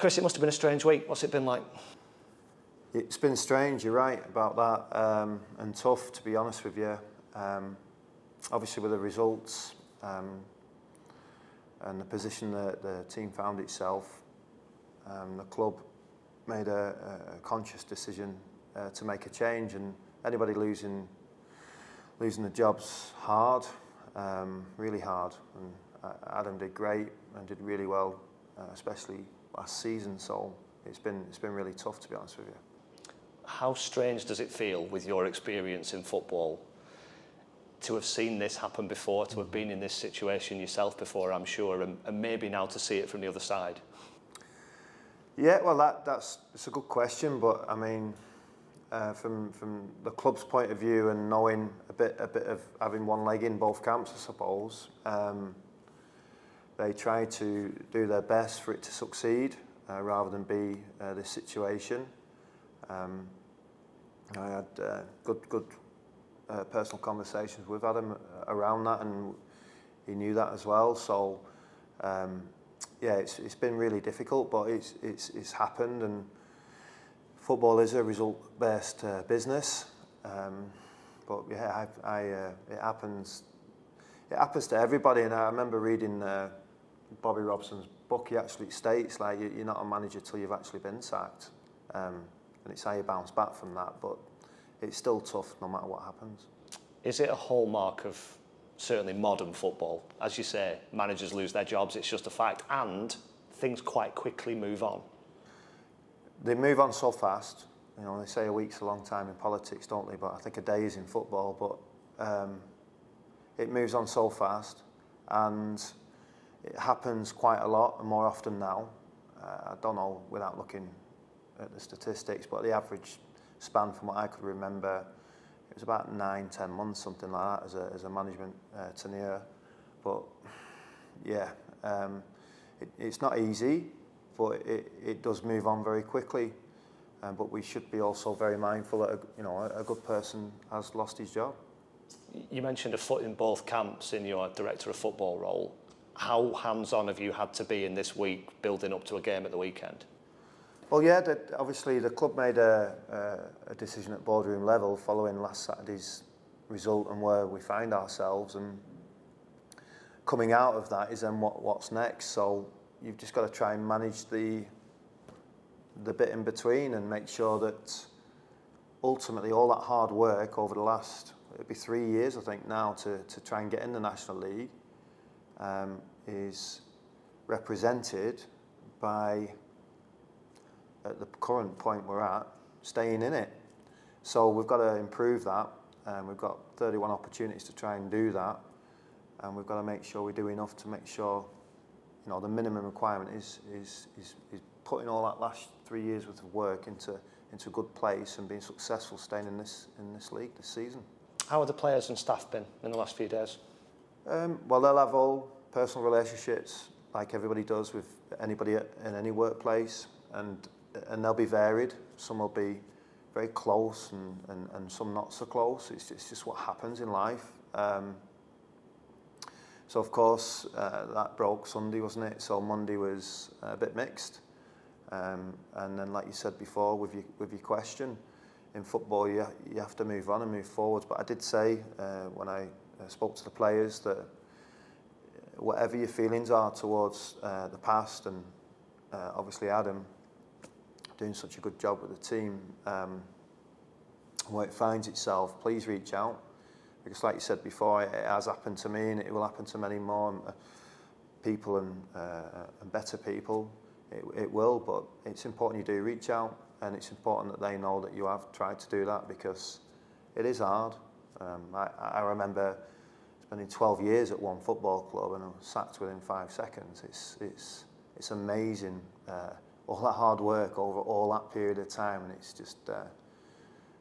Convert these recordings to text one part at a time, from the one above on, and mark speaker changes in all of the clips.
Speaker 1: Chris, it must have been a strange week. What's it been like?
Speaker 2: It's been strange, you're right about that, and tough, to be honest with you. Obviously with the results and the position that the team found itself, the club made a conscious decision to make a change, and anybody losing the job's hard, really hard. And Adam did great and did really well, especially last season. So it's been really tough, to be honest with you.
Speaker 1: How strange does it feel, with your experience in football, to have seen this happen before, to have been in this situation yourself before, I'm sure, and maybe now to see it from the other side?
Speaker 2: Yeah, well, it's a good question, but I mean, from the club's point of view and knowing a bit of having one leg in both camps, I suppose, they try to do their best for it to succeed rather than be this situation. I had good personal conversations with Adam around that, and he knew that as well. So yeah, it's been really difficult, but it's happened, and football is a result-based business. But yeah, it happens. It happens to everybody, and I remember reading Bobby Robson's book. He actually states, like, you're not a manager till you've actually been sacked, and it's how you bounce back from that. But it's still tough no matter what happens.
Speaker 1: Is it a hallmark of certainly modern football? As you say, managers lose their jobs, it's just a fact, and things quite quickly move on.
Speaker 2: They move on so fast. You know, they say a week's a long time in politics, don't they? But I think a day is in football. But it moves on so fast, and it happens quite a lot and more often now. I don't know without looking at the statistics, but the average span, from what I could remember, it was about 9-10 months, something like that, as a management tenure. But yeah, it's not easy, but it does move on very quickly. But we should be also very mindful that a good person has lost his job.
Speaker 1: You mentioned a foot in both camps in your director of football role. How hands-on have you had to be in this week, building up to a game at the weekend?
Speaker 2: Well, yeah, obviously the club made a decision at boardroom level following last Saturday's result and where we find ourselves, and coming out of that is then what's next. So you've just got to try and manage the bit in between and make sure that ultimately all that hard work over the last, it'll be 3 years I think now, to try and get in the National League is represented by, at the current point we're at, staying in it. So we've got to improve that, and we've got 31 opportunities to try and do that, and we've got to make sure we do enough to make sure, the minimum requirement is putting all that last 3 years worth of work into a good place and being successful staying in this league this season.
Speaker 1: How have the players and staff been in the last few days?
Speaker 2: Well, they'll have all personal relationships like everybody does with anybody in any workplace, and they'll be varied. Some will be very close and some not so close. It's just what happens in life. So of course that broke Sunday, wasn't it? So Monday was a bit mixed. And then, like you said before, with your question, in football you have to move on and move forward. But I did say when I spoke to the players that whatever your feelings are towards the past, and obviously Adam doing such a good job with the team, where it finds itself, please reach out, because like you said before, it has happened to me and it will happen to many more people and better people. It will, but it's important you do reach out, and it's important that they know that you have tried to do that, because it is hard. I remember spending 12 years at one football club and I was sacked within 5 seconds. It's amazing, all that hard work over all that period of time, and it's just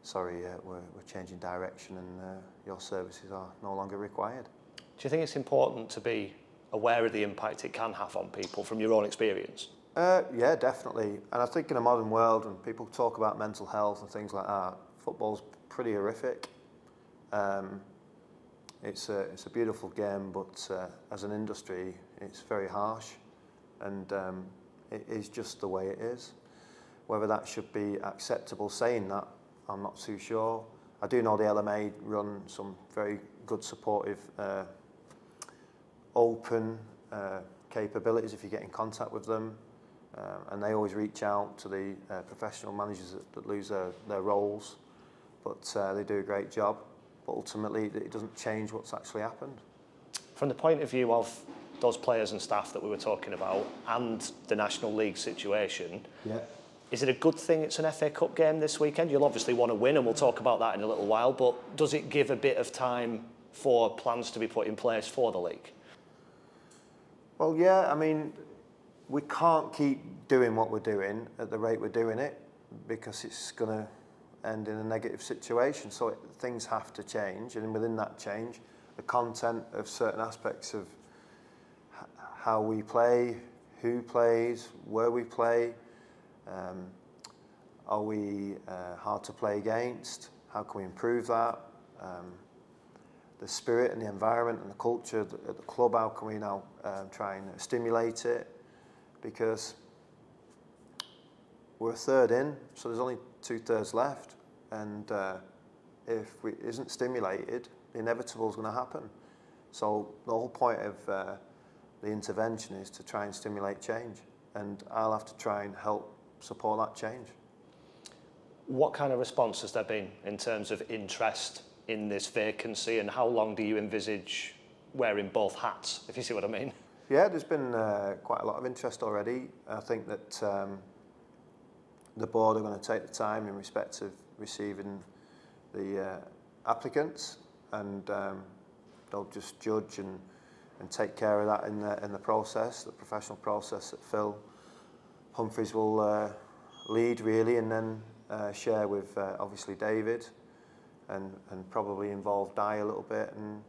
Speaker 2: sorry, we're changing direction, and your services are no longer required.
Speaker 1: Do you think it's important to be aware of the impact it can have on people from your own experience?
Speaker 2: Yeah, definitely. And I think in a modern world, when people talk about mental health and things like that, football's pretty horrific. It's a beautiful game, but as an industry, it's very harsh. And It is just the way it is. Whether that should be acceptable saying that, I'm not too sure. I do know the LMA run some very good supportive, open capabilities if you get in contact with them. And they always reach out to the professional managers that lose their roles. But they do a great job. But ultimately, it doesn't change what's actually happened.
Speaker 1: From the point of view of those players and staff that we were talking about and the National League situation, is it a good thing it's an FA Cup game this weekend? You'll obviously want to win, and we'll talk about that in a little while, but does it give a bit of time for plans to be put in place for the league?
Speaker 2: Well, yeah, I mean, we can't keep doing what we're doing at the rate we're doing it because it's going to end in a negative situation. So things have to change, and within that change, the content of certain aspects of how we play, who plays, where we play, are we hard to play against, how can we improve that, the spirit and the environment and the culture at the club, how can we now try and stimulate it, because we're a third in, so there's only 2/3 left, and if it isn't stimulated, the inevitable is going to happen. So the whole point of the intervention is to try and stimulate change, and I'll have to try and help support that change.
Speaker 1: What kind of response has there been in terms of interest in this vacancy, and how long do you envisage wearing both hats, if you see what I mean?
Speaker 2: Yeah, there's been quite a lot of interest already. I think that the board are going to take the time in respect of receiving the applicants, and they'll just judge and take care of that in the process, the professional process that Phil Humphreys will lead really, and then share with obviously David, and probably involve Di a little bit, and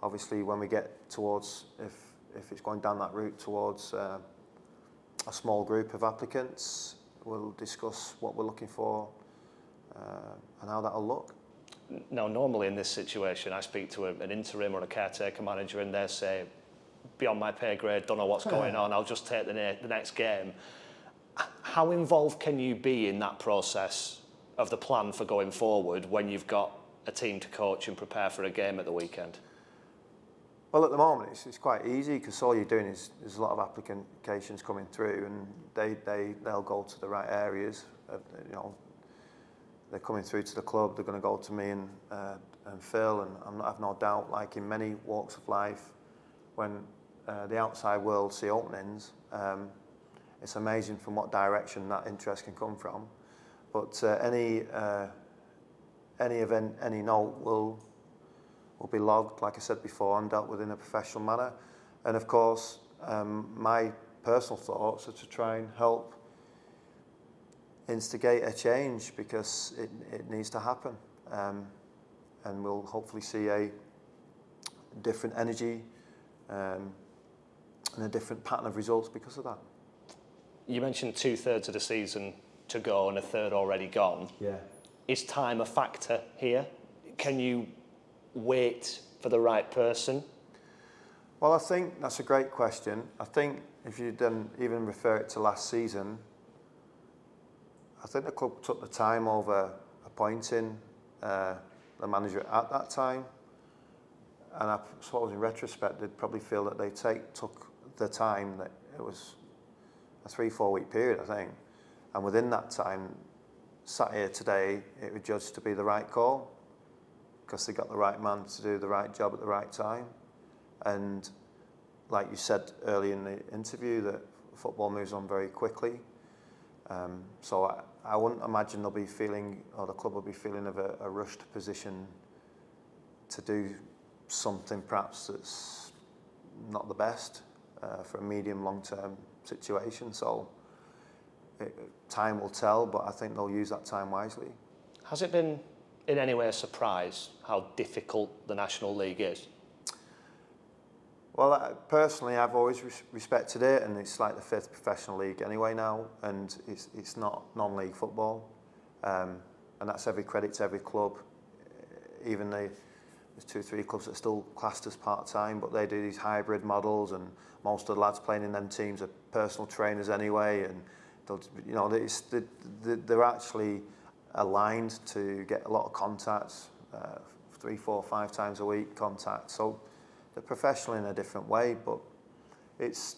Speaker 2: obviously when we get towards, if it's going down that route towards a small group of applicants, we'll discuss what we're looking for and how that'll look.
Speaker 1: Now, normally in this situation, I speak to an interim or a caretaker manager, and they say, beyond my pay grade, don't know what's going on, I'll just take the next game. How involved can you be in that process of the plan for going forward when you've got a team to coach and prepare for a game at the weekend?
Speaker 2: Well, at the moment, it's quite easy because all you're doing is there's a lot of applications coming through, and they'll go to the right areas. You know, they're coming through to the club. They're going to go to me and Phil, and I have no doubt, like in many walks of life, when the outside world see openings, it's amazing from what direction that interest can come from. But any event, any note will be logged, like I said before, and dealt with in a professional manner. And of course, my personal thoughts are to try and help instigate a change, because it needs to happen. And we'll hopefully see a different energy and a different pattern of results because of that.
Speaker 1: You mentioned 2/3 of the season to go and a third already gone.
Speaker 2: Yeah.
Speaker 1: Is time a factor here? Can you wait for the right person?
Speaker 2: Well, I think that's a great question. I think if you then even refer it to last season, I think the club took the time over appointing the manager at that time. And I suppose in retrospect, they'd probably feel that they took the time, that it was a 3-4 week period, I think. And within that time, sat here today, it was judged to be the right call, because they got the right man to do the right job at the right time. And like you said early in the interview, that football moves on very quickly. So I wouldn't imagine they'll be feeling, or the club will be feeling of a rushed position to do something perhaps that's not the best for a medium long-term situation. So time will tell, but I think they'll use that time wisely.
Speaker 1: Has it been in any way a surprise how difficult the National League is?
Speaker 2: Well, personally, I've always respected it, and it's like the 5th professional league anyway now, and it's not non-league football, and that's every credit to every club. Even there's 2-3 clubs that are still classed as part-time, but they do these hybrid models, and most of the lads playing in them teams are personal trainers anyway, and they're actually aligned to get a lot of contacts, 3, 4, 5 times a week contact. So they're professional in a different way, but there's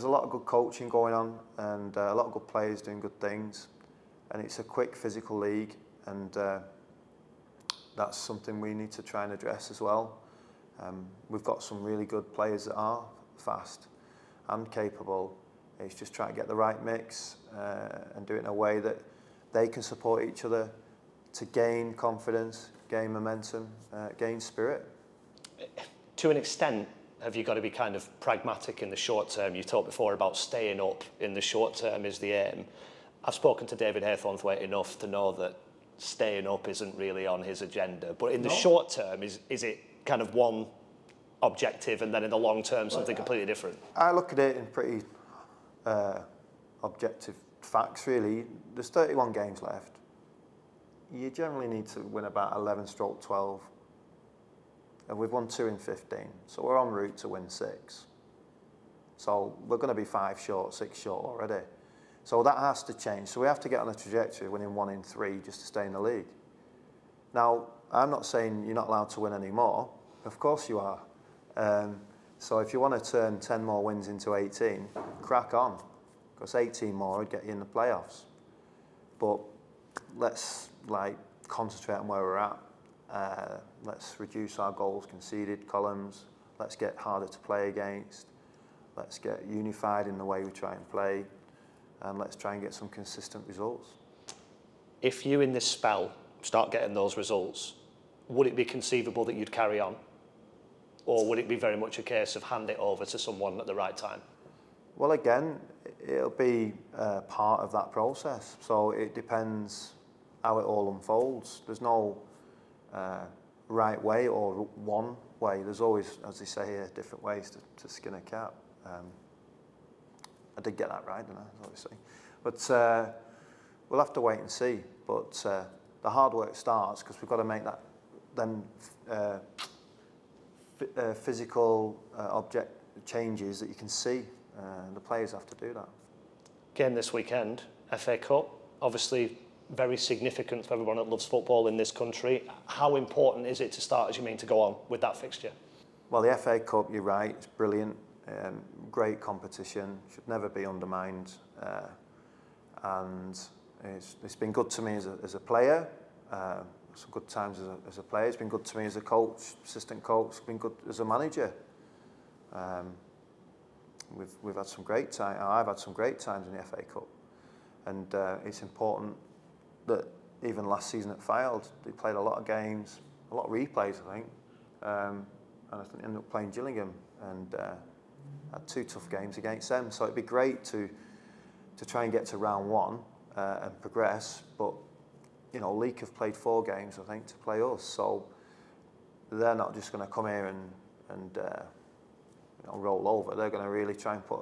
Speaker 2: a lot of good coaching going on, and a lot of good players doing good things, and it's a quick physical league, and that's something we need to try and address as well. We've got some really good players that are fast and capable. It's just trying to get the right mix and do it in a way that they can support each other to gain confidence, gain momentum, gain spirit.
Speaker 1: To an extent, have you got to be kind of pragmatic in the short term? You talked before about staying up in the short term is the aim. I've spoken to David Haythornthwaite enough to know that staying up isn't really on his agenda. But in the short term, is it kind of one objective, and then in the long term something completely different?
Speaker 2: I look at it in pretty objective facts, really. There's 31 games left. You generally need to win about 11/12. And we've won 2 in 15, so we're en route to win 6. So we're going to be 5 short, 6 short already. So that has to change. So we have to get on a trajectory of winning 1 in 3 just to stay in the league. Now, I'm not saying you're not allowed to win any more. Of course you are. So if you want to turn 10 more wins into 18, crack on, because 18 more would get you in the playoffs. But let's concentrate on where we're at. Let's reduce our goals conceded columns. Let's get harder to play against. Let's get unified in the way we try and play. And let's try and get some consistent results.
Speaker 1: If you, in this spell, start getting those results, would it be conceivable that you'd carry on? Or would it be very much a case of hand it over to someone at the right time?
Speaker 2: Well, again, it'll be part of that process. So it depends how it all unfolds. There's no right way or one way. There's always, as they say here, different ways to skin a cat. I did get that right, didn't I? Obviously. But we'll have to wait and see. But the hard work starts because we've got to make them physical object changes that you can see. The players have to do that.
Speaker 1: Game this weekend, FA Cup, obviously very significant for everyone that loves football in this country. How important is it to start, as you mean, to go on with that fixture?
Speaker 2: Well, the FA Cup, you're right, it's brilliant. Great competition, should never be undermined. And it's been good to me as a player. Some good times as a player. It's been good to me as a coach, assistant coach. It's been good as a manager. We've had some great time. I've had some great times in the FA Cup, and it's important that even last season at Fylde, they played a lot of games, a lot of replays, I think, and I think they ended up playing Gillingham and had 2 tough games against them. So it'd be great to try and get to round 1 and progress, but you know, Leek have played 4 games, I think, to play us. So they're not just going to come here and roll over. They're going to really try and put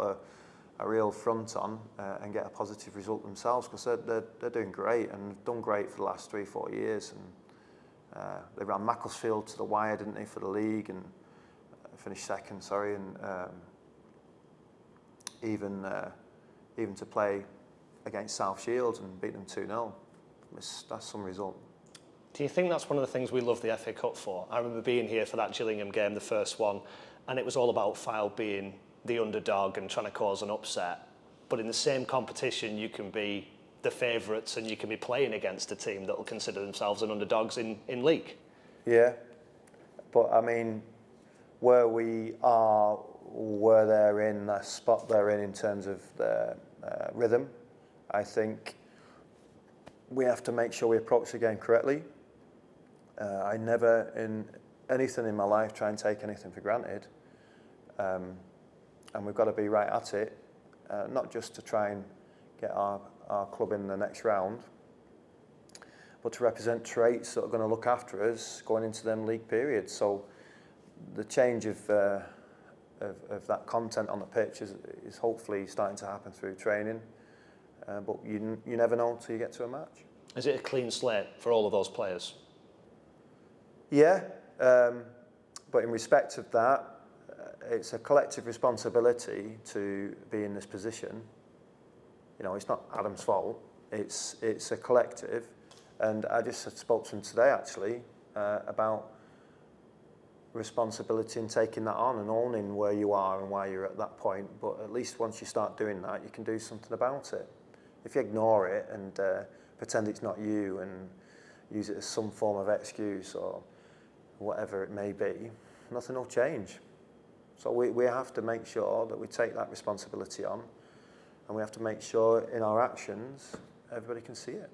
Speaker 2: a real front on and get a positive result themselves, because they're doing great and have done great for the last 3-4 years. And they ran Macclesfield to the wire, didn't they, for the league, and finished second. Sorry, and even to play against South Shields and beat them 2-0. That's some result.
Speaker 1: Do you think that's one of the things we love the FA Cup for? I remember being here for that Gillingham game, the first one, and it was all about Fylde being the underdog and trying to cause an upset. But in the same competition, you can be the favourites and you can be playing against a team that will consider themselves an underdogs in Leek.
Speaker 2: Yeah, but I mean, where we are, where they're in, the spot they're in terms of their rhythm, I think we have to make sure we approach the game correctly. I never, in anything in my life, try and take anything for granted. And we've got to be right at it, not just to try and get our club in the next round, but to represent traits that are going to look after us going into them league periods. So the change of that content on the pitch is hopefully starting to happen through training. But you never know until you get to a match.
Speaker 1: Is it a clean slate for all of those players?
Speaker 2: Yeah, but in respect of that, it's a collective responsibility to be in this position. You know, it's not Adam's fault. It's a collective, and I just spoke to him today actually about responsibility and taking that on and owning where you are and why you're at that point. But at least once you start doing that, you can do something about it. If you ignore it and pretend it's not you and use it as some form of excuse or whatever it may be, nothing will change. So we have to make sure that we take that responsibility on, and we have to make sure in our actions everybody can see it.